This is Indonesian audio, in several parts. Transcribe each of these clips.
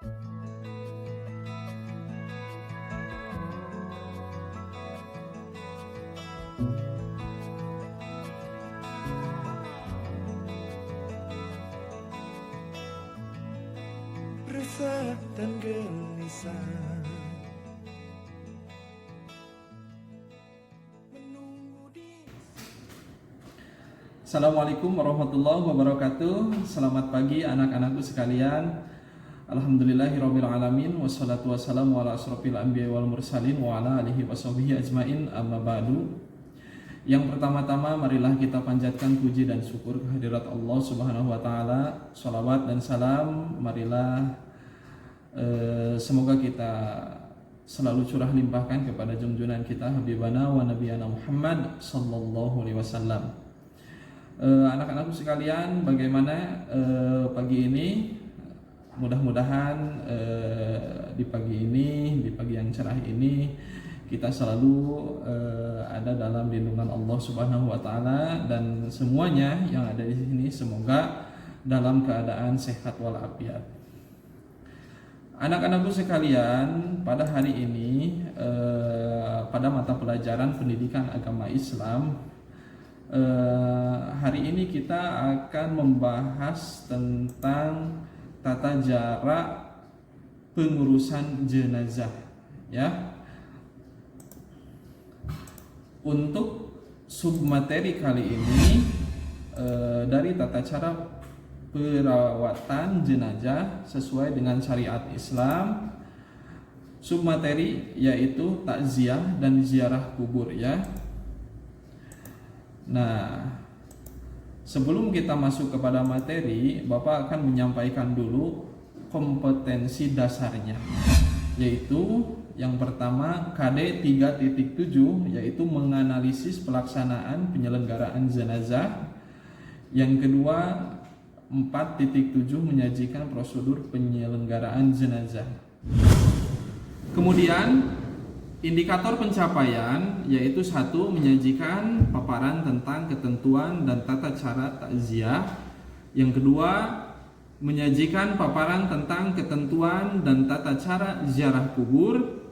Resah dan gelisah menunggu di... Assalamualaikum warahmatullahi wabarakatuh. Selamat pagi anak-anakku sekalian. Alhamdulillahirabbil alamin wassalatu wassalamu ala asrofil anbiya'i wal mursalin wa ala alihi washabbihi ajmain, amma ba'du. Yang pertama-tama marilah kita panjatkan puji dan syukur kehadirat Allah Subhanahu wa taala. Shalawat dan salam marilah semoga kita selalu curah limpahkan kepada junjungan kita Habibana wa Nabiyana Muhammad sallallahu alaihi wasallam. Anak-anakku sekalian, bagaimana pagi ini? Mudah-mudahan di pagi yang cerah ini kita selalu ada dalam lindungan Allah Subhanahu wa taala, dan semuanya yang ada di sini semoga dalam keadaan sehat walafiat. Anak-anakku sekalian, pada hari ini pada mata pelajaran pendidikan agama Islam, hari ini kita akan membahas tentang tata cara pengurusan jenazah, ya. Untuk submateri kali ini dari tata cara perawatan jenazah sesuai dengan syariat Islam, submateri yaitu takziah dan ziarah kubur, ya. Nah, sebelum kita masuk kepada materi, Bapak akan menyampaikan dulu kompetensi dasarnya, yaitu yang pertama KD 3.7, yaitu menganalisis pelaksanaan penyelenggaraan jenazah. Yang kedua 4.7, menyajikan prosedur penyelenggaraan jenazah. Kemudian indikator pencapaian yaitu 1, menyajikan paparan tentang ketentuan dan tata cara takziah. Yang kedua, menyajikan paparan tentang ketentuan dan tata cara ziarah kubur.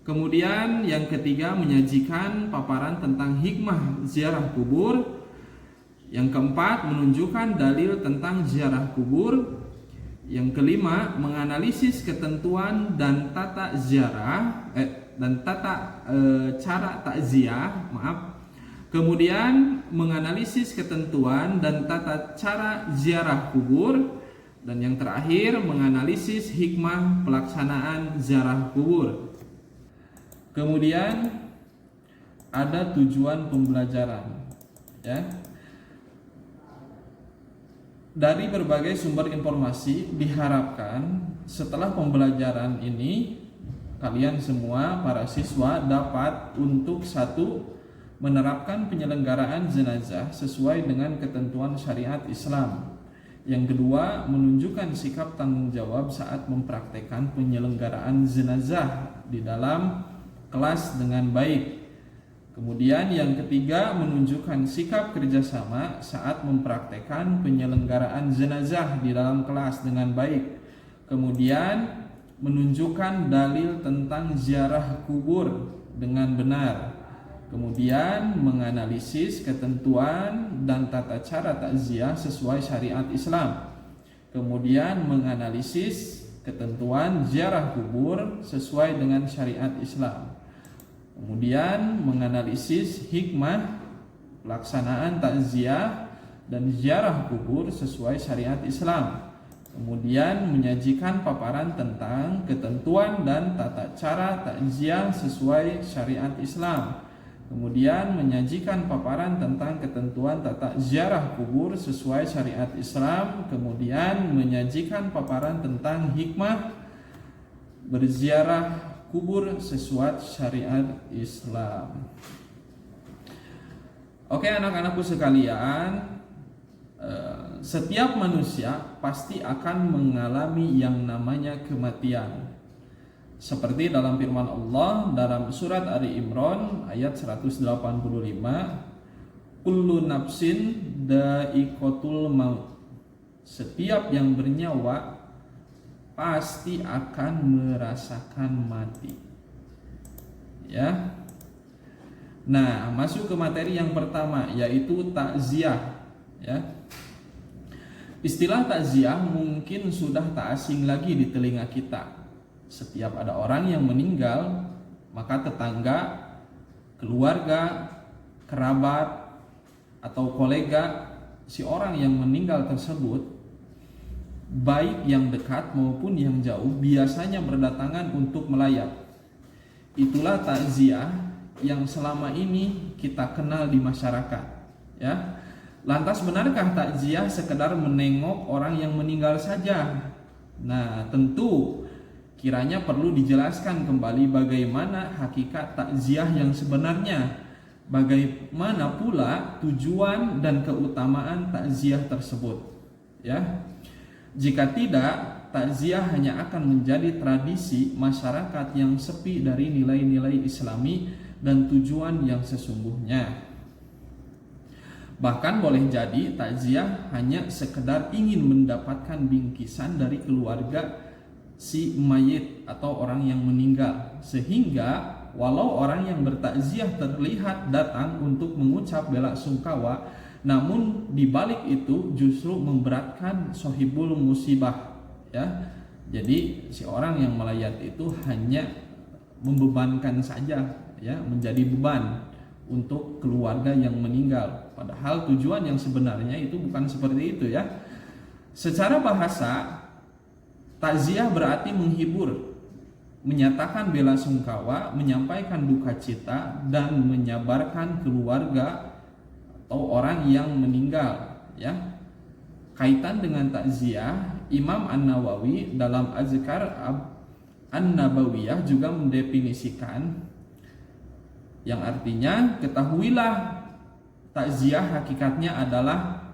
Kemudian yang ketiga, menyajikan paparan tentang hikmah ziarah kubur. Yang keempat, menunjukkan dalil tentang ziarah kubur. Yang kelima, menganalisis ketentuan dan tata ziarah cara takziah, Kemudian menganalisis ketentuan dan tata cara ziarah kubur. Dan yang terakhir, menganalisis hikmah pelaksanaan ziarah kubur. Kemudian ada tujuan pembelajaran, ya. Dari berbagai sumber informasi diharapkan setelah pembelajaran ini kalian semua para siswa dapat untuk 1, menerapkan penyelenggaraan jenazah sesuai dengan ketentuan syariat Islam. Yang kedua, menunjukkan sikap tanggung jawab saat mempraktekkan penyelenggaraan jenazah di dalam kelas dengan baik. Kemudian yang ketiga, menunjukkan sikap kerjasama saat mempraktekkan penyelenggaraan jenazah di dalam kelas dengan baik. Kemudian menunjukkan dalil tentang ziarah kubur dengan benar. Kemudian menganalisis ketentuan dan tata cara takziah sesuai syariat Islam. Kemudian menganalisis ketentuan ziarah kubur sesuai dengan syariat Islam. Kemudian menganalisis hikmah pelaksanaan takziah dan ziarah kubur sesuai syariat Islam. Kemudian menyajikan paparan tentang ketentuan dan tata cara takziah sesuai syariat Islam. Kemudian menyajikan paparan tentang ketentuan tata ziarah kubur sesuai syariat Islam. Kemudian menyajikan paparan tentang hikmah berziarah kubur sesuai syariat Islam. Oke anak-anakku sekalian, setiap manusia pasti akan mengalami yang namanya kematian. Seperti dalam firman Allah dalam surat Ali Imran ayat 185, kullu nafsin dha'iqatul maut. Setiap yang bernyawa pasti akan merasakan mati. Ya. Nah, masuk ke materi yang pertama, yaitu takziah. Ya. Istilah takziah mungkin sudah tak asing lagi di telinga kita. Setiap ada orang yang meninggal, maka tetangga, keluarga, kerabat, atau kolega si orang yang meninggal tersebut, baik yang dekat maupun yang jauh, biasanya berdatangan untuk melayat. Itulah takziah yang selama ini kita kenal di masyarakat. Ya. Lantas benarkah takziah sekedar menengok orang yang meninggal saja? Nah, tentu kiranya perlu dijelaskan kembali bagaimana hakikat takziah yang sebenarnya. Bagaimana pula tujuan dan keutamaan takziah tersebut. Ya. Jika tidak, takziah hanya akan menjadi tradisi masyarakat yang sepi dari nilai-nilai Islami dan tujuan yang sesungguhnya. Bahkan boleh jadi takziah hanya sekedar ingin mendapatkan bingkisan dari keluarga si mayit atau orang yang meninggal, sehingga walau orang yang bertakziah terlihat datang untuk mengucap bela sungkawa, namun di balik itu justru memberatkan sohibul musibah. Ya, jadi si orang yang melayat itu hanya membebankan saja, ya, menjadi beban untuk keluarga yang meninggal. Padahal tujuan yang sebenarnya itu bukan seperti itu, ya. Secara bahasa, takziah berarti menghibur, menyatakan bela sungkawa, menyampaikan duka cita, dan menyabarkan keluarga atau orang yang meninggal. Ya. Kaitan dengan takziah, Imam An-Nawawi dalam Azkar An-Nabawiyah juga mendefinisikan, yang artinya, ketahuilah takziah hakikatnya adalah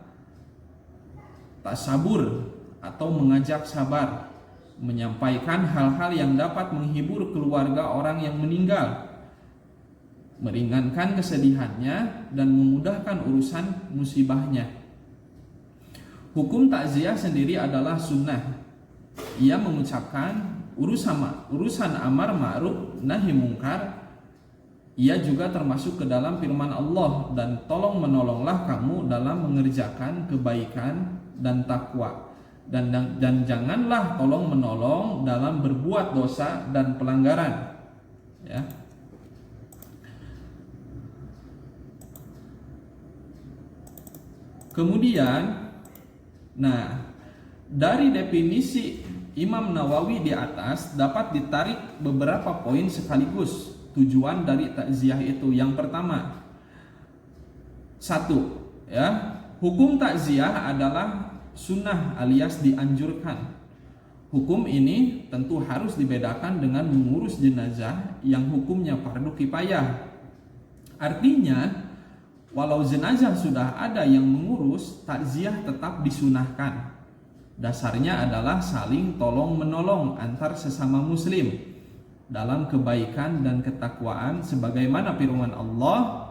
tasabur atau mengajak sabar, menyampaikan hal-hal yang dapat menghibur keluarga orang yang meninggal, meringankan kesedihannya dan memudahkan urusan musibahnya. Hukum takziah sendiri adalah sunnah. Ia mengucapkan urusan amar ma'ruf nahi mungkar. Ia juga termasuk ke dalam firman Allah, dan tolong menolonglah kamu dalam mengerjakan kebaikan dan takwa, dan janganlah tolong menolong dalam berbuat dosa dan pelanggaran. Ya. Kemudian, nah, dari definisi Imam Nawawi di atas dapat ditarik beberapa poin sekaligus. Tujuan dari takziah itu, yang pertama, satu, ya, hukum takziah adalah sunnah alias dianjurkan. Hukum ini tentu harus dibedakan dengan mengurus jenazah yang hukumnya fardu kifayah. Artinya, walau jenazah sudah ada yang mengurus, takziah tetap disunahkan. Dasarnya adalah saling tolong menolong antar sesama muslim dalam kebaikan dan ketakwaan, sebagaimana firman Allah,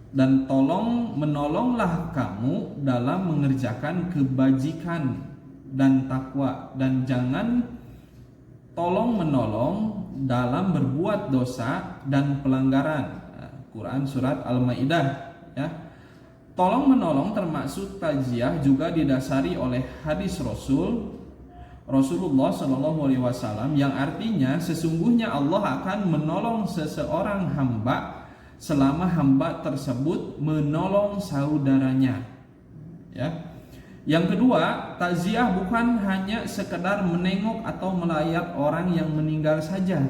dan tolong menolonglah kamu dalam mengerjakan kebajikan dan takwa, dan jangan tolong menolong dalam berbuat dosa dan pelanggaran. Quran surat Al-Maidah, ya. Tolong menolong termasuk takziah juga didasari oleh hadis Rasulullah SAW, yang artinya sesungguhnya Allah akan menolong seseorang hamba selama hamba tersebut menolong saudaranya. Ya. Yang kedua, takziah bukan hanya sekedar menengok atau melayat orang yang meninggal saja,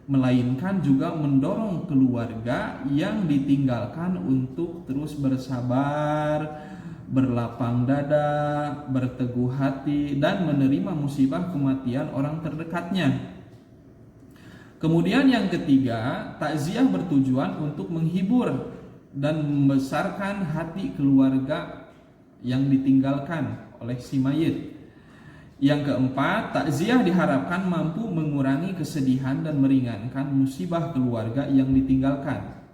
melainkan juga mendorong keluarga yang ditinggalkan untuk terus bersabar, berlapang dada, berteguh hati, dan menerima musibah kematian orang terdekatnya. Kemudian yang ketiga, takziah bertujuan untuk menghibur dan membesarkan hati keluarga yang ditinggalkan oleh si mayit. Yang keempat, takziah diharapkan mampu mengurangi kesedihan dan meringankan musibah keluarga yang ditinggalkan.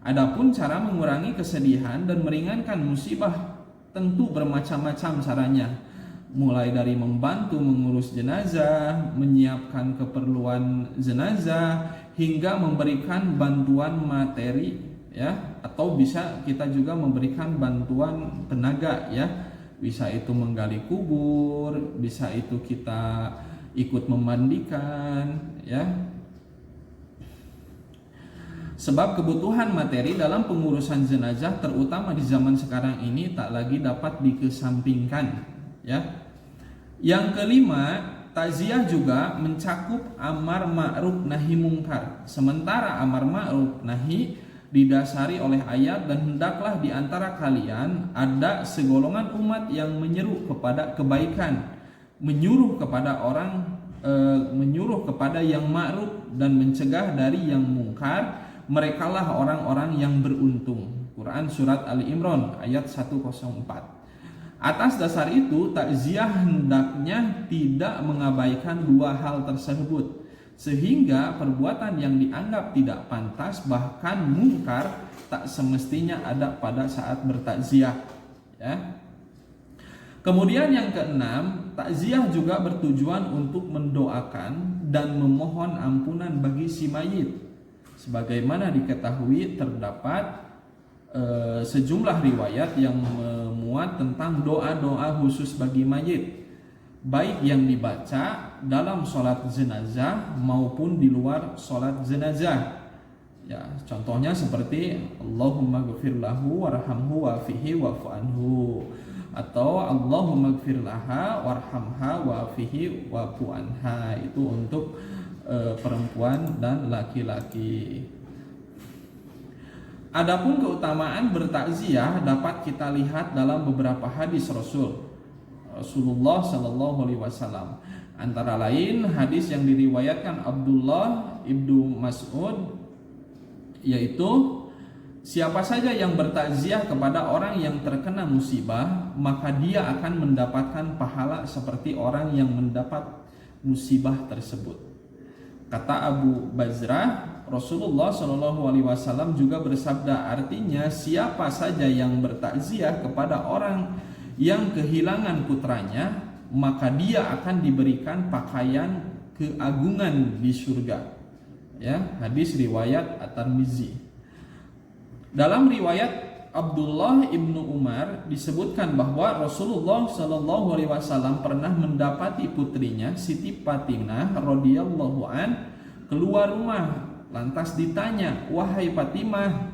Adapun cara mengurangi kesedihan dan meringankan musibah tentu bermacam-macam caranya. mulai dari membantu mengurus jenazah, menyiapkan keperluan jenazah, hingga memberikan bantuan materi, ya, atau bisa kita juga memberikan bantuan tenaga, ya, bisa itu menggali kubur, bisa itu kita ikut memandikan, ya. Sebab kebutuhan materi dalam pengurusan jenazah terutama di zaman sekarang ini tak lagi dapat dikesampingkan, ya. Yang kelima, takziah juga mencakup amar ma'ruf nahi mungkar. Sementara amar ma'ruf nahi didasari oleh ayat, dan hendaklah di antara kalian ada segolongan umat yang menyeru kepada kebaikan, menyuruh kepada yang ma'ruf dan mencegah dari yang mungkar. Merekalah orang-orang yang beruntung. Quran surat Ali Imran ayat 104. Atas dasar itu, takziah hendaknya tidak mengabaikan dua hal tersebut, sehingga perbuatan yang dianggap tidak pantas bahkan mungkar tak semestinya ada pada saat bertakziah, ya. Kemudian yang keenam, takziah juga bertujuan untuk mendoakan dan memohon ampunan bagi si mayit. Sebagaimana diketahui, terdapat sejumlah riwayat yang memuat tentang doa-doa khusus bagi mayit, baik yang dibaca dalam sholat jenazah maupun di luar sholat jenazah. Ya, contohnya seperti Allahumma ghfir lahu warhamhu wa'afihi wa'fu anhu, atau Allahumma ghfir laha warhamha wa'afihi wa'fu anha. Itu untuk perempuan dan laki-laki. Adapun keutamaan bertakziah dapat kita lihat dalam beberapa hadis Rasulullah Shallallahu Alaihi Wasallam. Antara lain hadis yang diriwayatkan Abdullah ibnu Mas'ud, yaitu siapa saja yang bertakziah kepada orang yang terkena musibah, maka dia akan mendapatkan pahala seperti orang yang mendapat musibah tersebut. Kata Abu Bazrah, Rasulullah Shallallahu Alaihi Wasallam juga bersabda, artinya siapa saja yang bertakziah kepada orang yang kehilangan putranya, maka dia akan diberikan pakaian keagungan di surga. Ya, hadis riwayat At-Tirmizi. Dalam riwayat Abdullah ibnu Umar disebutkan bahwa Rasulullah Shallallahu Alaihi Wasallam pernah mendapati putrinya Siti Fatimah radhiyallahu an keluar rumah. Lantas ditanya, wahai Fatimah,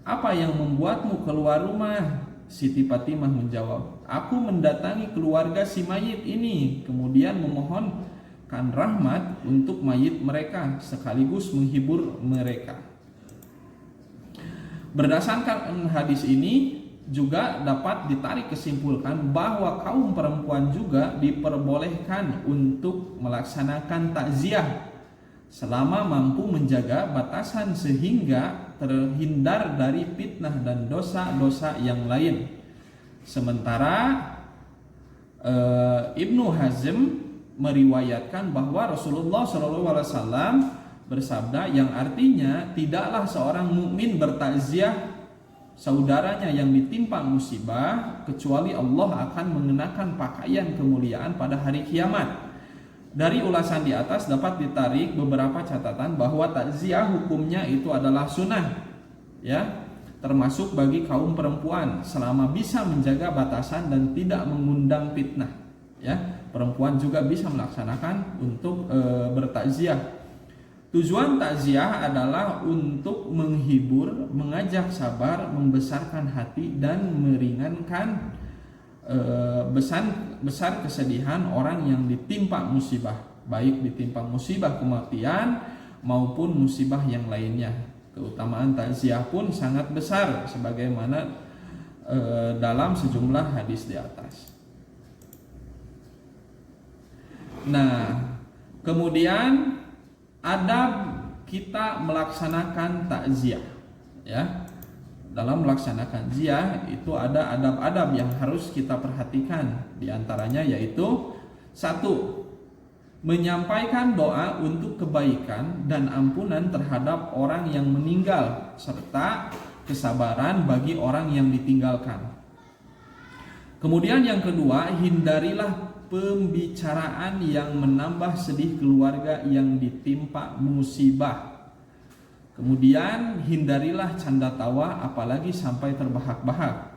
apa yang membuatmu keluar rumah? Siti Fatimah menjawab, aku mendatangi keluarga si mayit ini, kemudian memohonkan rahmat untuk mayit mereka sekaligus menghibur mereka. Berdasarkan hadis ini juga dapat ditarik kesimpulan bahwa kaum perempuan juga diperbolehkan untuk melaksanakan takziah selama mampu menjaga batasan sehingga terhindar dari fitnah dan dosa-dosa yang lain. Sementara Ibnu Hazm meriwayatkan bahwa Rasulullah SAW bersabda yang artinya tidaklah seorang mukmin bertakziah saudaranya yang ditimpa musibah kecuali Allah akan mengenakan pakaian kemuliaan pada hari kiamat. Dari ulasan di atas dapat ditarik beberapa catatan bahwa takziah hukumnya itu adalah sunnah, ya, termasuk bagi kaum perempuan selama bisa menjaga batasan dan tidak mengundang fitnah, ya. Perempuan juga bisa melaksanakan untuk bertakziah. Tujuan takziah adalah untuk menghibur, mengajak sabar, membesarkan hati dan meringankan besar kesedihan orang yang ditimpa musibah, baik ditimpa musibah kematian maupun musibah yang lainnya. Keutamaan takziah pun sangat besar sebagaimana dalam sejumlah hadis di atas. Nah, kemudian adab kita melaksanakan takziah, ya. Dalam melaksanakan takziah itu ada adab-adab yang harus kita perhatikan. Di antaranya yaitu 1. Menyampaikan doa untuk kebaikan dan ampunan terhadap orang yang meninggal serta kesabaran bagi orang yang ditinggalkan. Kemudian yang kedua, hindarilah pembicaraan yang menambah sedih keluarga yang ditimpa musibah. Kemudian hindarilah canda tawa apalagi sampai terbahak-bahak.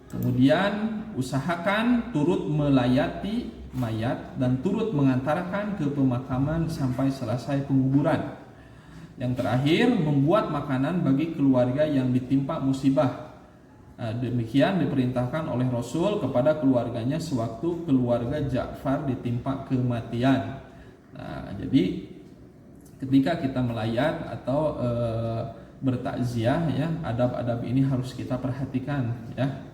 Kemudian usahakan turut melayati mayat dan turut mengantarkan ke pemakaman sampai selesai penguburan. Yang terakhir, membuat makanan bagi keluarga yang ditimpa musibah. Demikian diperintahkan oleh Rasul kepada keluarganya sewaktu keluarga Ja'far ditimpa kematian. Nah, jadi ketika kita melayat atau bertakziah, ya, adab-adab ini harus kita perhatikan, ya.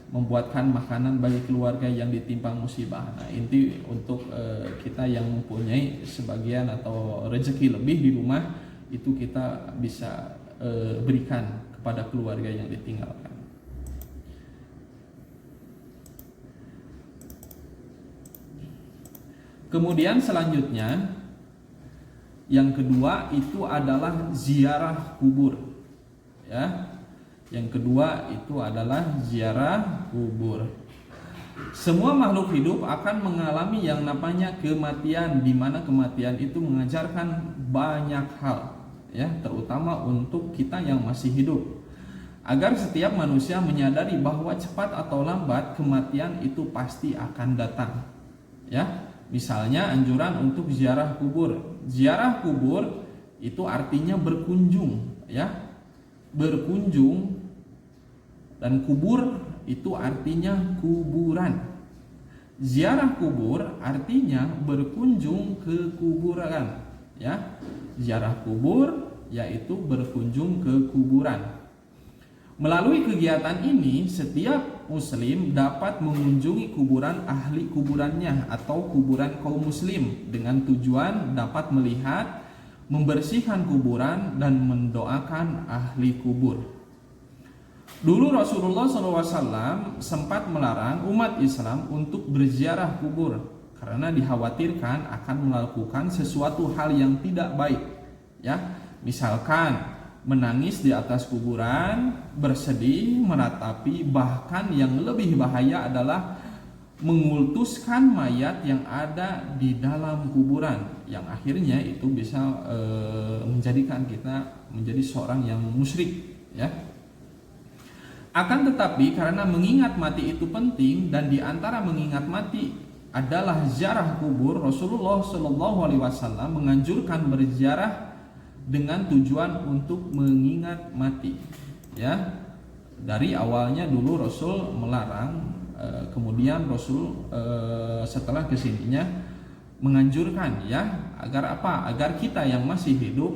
Membuatkan makanan bagi keluarga yang ditimpa musibah. Nah, inti untuk kita yang mempunyai sebagian atau rezeki lebih di rumah, itu kita bisa berikan kepada keluarga yang ditinggalkan. Kemudian selanjutnya, yang kedua itu adalah ziarah kubur, ya. Yang kedua itu adalah ziarah kubur. Semua makhluk hidup akan mengalami yang namanya kematian, di mana kematian itu mengajarkan banyak hal, ya, terutama untuk kita yang masih hidup. Agar setiap manusia menyadari bahwa cepat atau lambat kematian itu pasti akan datang, ya. Misalnya anjuran untuk ziarah kubur. Ziarah kubur itu artinya berkunjung, ya. Berkunjung, dan kubur itu artinya kuburan. Ziarah kubur artinya berkunjung ke kuburan, ya. Ziarah kubur yaitu berkunjung ke kuburan. Melalui kegiatan ini, setiap muslim dapat mengunjungi kuburan ahli kuburannya atau kuburan kaum muslim dengan tujuan dapat melihat, membersihkan kuburan dan mendoakan ahli kubur. Dulu Rasulullah SAW sempat melarang umat Islam untuk berziarah kubur karena dikhawatirkan akan melakukan sesuatu hal yang tidak baik, ya. Misalkan menangis di atas kuburan, bersedih, meratapi, bahkan yang lebih bahaya adalah mengultuskan mayat yang ada di dalam kuburan, yang akhirnya itu bisa menjadikan kita menjadi seorang yang musyrik, ya. Akan tetapi karena mengingat mati itu penting, dan di antara mengingat mati adalah ziarah kubur, Rasulullah SAW menganjurkan berziarah dengan tujuan untuk mengingat mati, ya. Dari awalnya dulu Rasul melarang, kemudian Rasul setelah kesininya menganjurkan, ya, agar apa? Agar kita yang masih hidup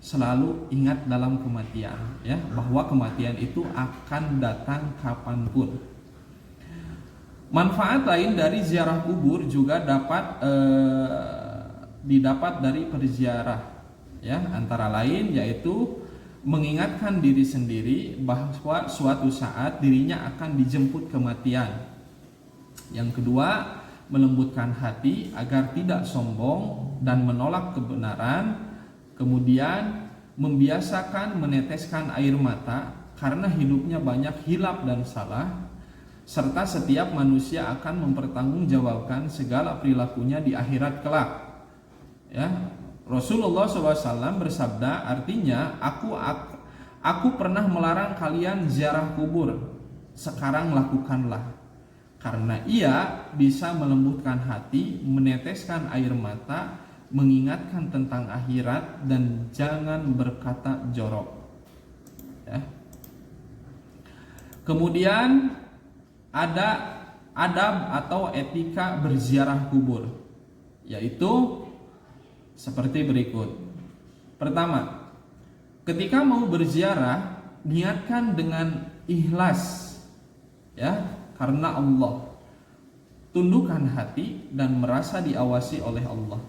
selalu ingat dalam kematian, ya, bahwa kematian itu akan datang kapanpun. Manfaat lain dari ziarah kubur juga dapat didapat dari perziarah, ya, antara lain yaitu mengingatkan diri sendiri bahwa suatu saat dirinya akan dijemput kematian. Yang kedua, melembutkan hati agar tidak sombong dan menolak kebenaran. Kemudian membiasakan meneteskan air mata karena hidupnya banyak hilaf dan salah, serta setiap manusia akan mempertanggungjawabkan segala perilakunya di akhirat kelak, ya. Rasulullah SAW bersabda, artinya aku pernah melarang kalian ziarah kubur, sekarang lakukanlah, karena ia bisa melembutkan hati, meneteskan air mata, mengingatkan tentang akhirat, dan jangan berkata jorok, ya. Kemudian ada adab atau etika berziarah kubur, yaitu seperti berikut. Pertama, ketika mau berziarah, niatkan dengan ikhlas, ya, karena Allah. Tundukkan hati dan merasa diawasi oleh Allah.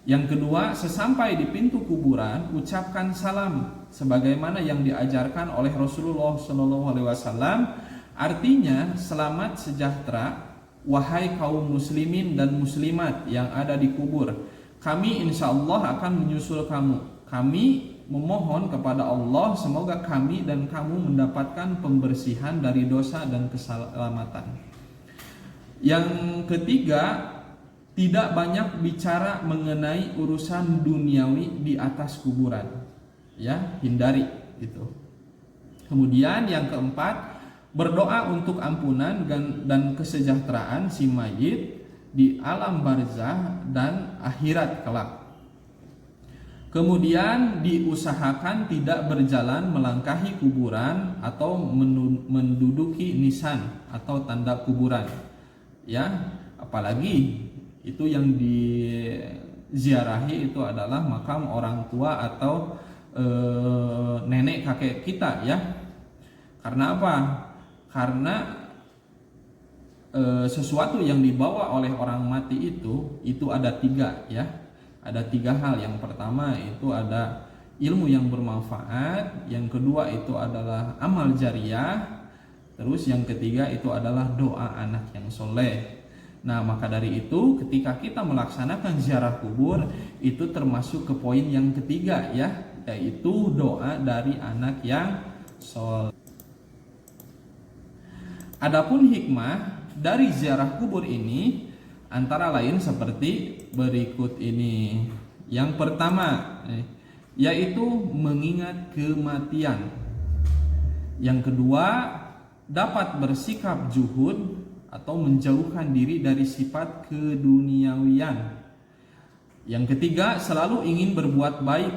Yang kedua, sesampai di pintu kuburan, ucapkan salam sebagaimana yang diajarkan oleh Rasulullah SAW. Artinya, selamat sejahtera wahai kaum muslimin dan muslimat yang ada di kubur. Kami insya Allah akan menyusul kamu. Kami memohon kepada Allah semoga kami dan kamu mendapatkan pembersihan dari dosa dan keselamatan. Yang ketiga, tidak banyak bicara mengenai urusan duniawi di atas kuburan. Ya, hindari itu. Kemudian yang keempat, berdoa untuk ampunan dan kesejahteraan si mayit di alam barzah dan akhirat kelak. Kemudian diusahakan tidak berjalan melangkahi kuburan atau menduduki nisan atau tanda kuburan. Ya, apalagi itu yang diziarahi itu adalah makam orang tua atau nenek kakek kita, ya. Karena apa? Karena sesuatu yang dibawa oleh orang mati itu ada tiga, ya. Ada tiga hal. Yang pertama itu ada ilmu yang bermanfaat, yang kedua itu adalah amal jariah, terus yang ketiga itu adalah doa anak yang soleh. Nah, maka dari itu ketika kita melaksanakan ziarah kubur itu termasuk ke poin yang ketiga, ya, yaitu doa dari anak yang soleh. Adapun hikmah dari ziarah kubur ini antara lain seperti berikut ini. Yang pertama yaitu mengingat kematian. Yang kedua, dapat bersikap zuhud atau menjauhkan diri dari sifat keduniawian. Yang ketiga, selalu ingin berbuat baik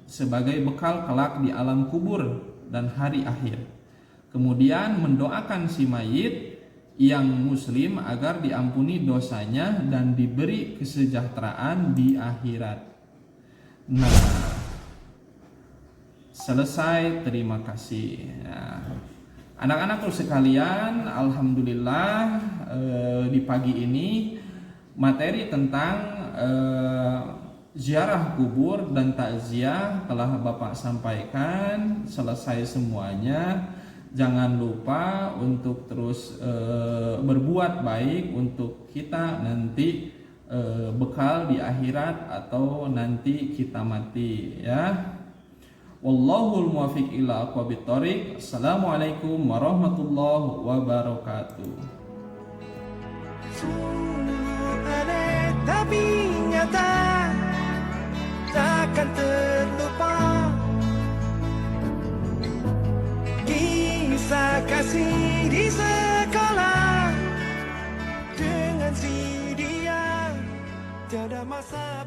sebagai bekal kelak di alam kubur dan hari akhir. Kemudian mendoakan si mayit yang muslim agar diampuni dosanya dan diberi kesejahteraan di akhirat. Nah, selesai, terima kasih. Nah, anak-anakku sekalian, alhamdulillah di pagi ini materi tentang ziarah kubur dan takziah telah Bapak sampaikan, selesai semuanya. Jangan lupa untuk terus berbuat baik untuk kita nanti bekal di akhirat atau nanti kita mati, ya. Wallahul muwaffiq ila aqwamit thoriq. Assalamualaikum warahmatullahi wabarakatuh. Sungguh aneh tapi nyata, takkan terlupa kisah kasih di sekolah dengan si dia, tiada masa